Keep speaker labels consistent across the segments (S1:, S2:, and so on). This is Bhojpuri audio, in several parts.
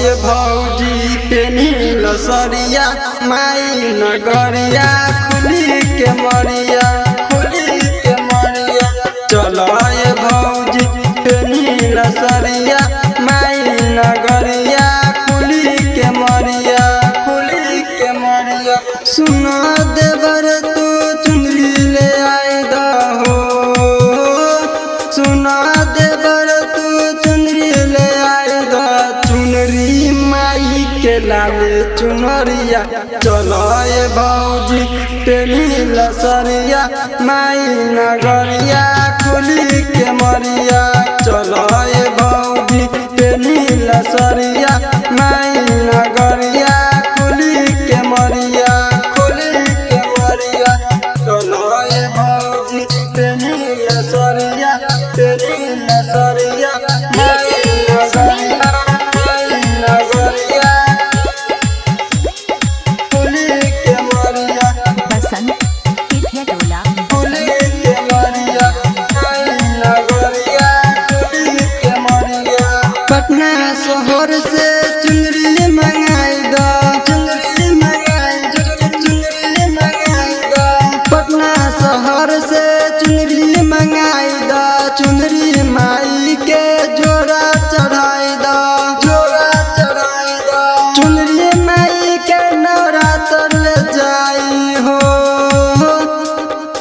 S1: ये भौजी पेनिल सरिया माई नगरिया खुली के मरिया चलो ये भौजी पेनिल सरिया माई नगरिया खुली के मरिया सुनो देवर तू चुनरी ले आए दहो सुनो देवर तू चुनरी ले आए द चुनरी माई के लाले चुनरिया चलो ये भौजी पेनिल सरिया माई नगरिया खुली के मरिया चलो ये भौजी पेनिल सरिया माई नगरिया खुली के मरिया चलो ये भौजी पेनिल सरिया माई नगरिया खुली के मरिया
S2: बसंत तिथिया टोला
S1: खुली के मरिया माई नगरिया खुली के मरिया पटना शहर से चुनरी मंगाई दो पटना शहर से चुनरी मंगाई दो चुनरी माई के जोड़ा चढ़ाई दो चुनरी माई के नवरात्र ले जाई हो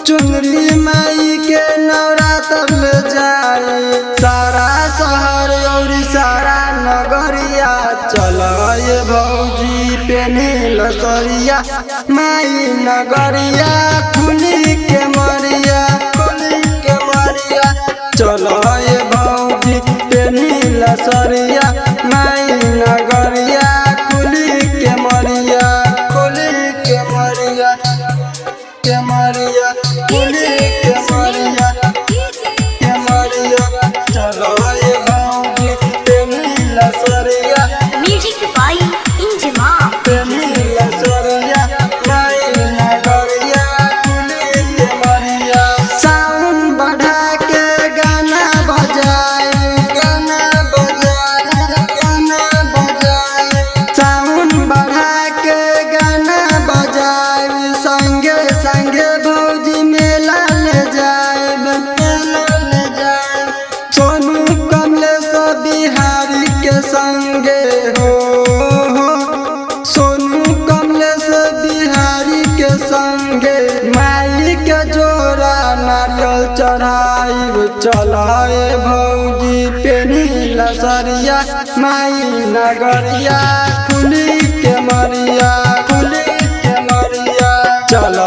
S1: चुनरी माई के नवरात्र ले जाई सारा शहर और सारा नगरिया चलो ये भौजी पेनिल सरिया माई नगरिया खुली के मरिया चलो ये भौजी पेनिल सरिया माई नगरिया खुली के मरिया खुली के मरिया चलो ये भौजी पेनिल सरिया
S2: म्यूजिक बाय इंजमा
S1: पेनिल सरिया माई नगरिया खुली के मरिया साउंड बढ़ा के गाना बजाए साउंड बढ़ा के गाना बजाए संगे संगे भौजी मेला ले जाए सोनू कमलेश बिहारी के संगे हो सोनू कमलेश बिहारी के संगे माई के जोड़ा नारियल चढ़ाई चलाए भौजी पेनिल सरिया माई नगरिया खुली के मरिया चलो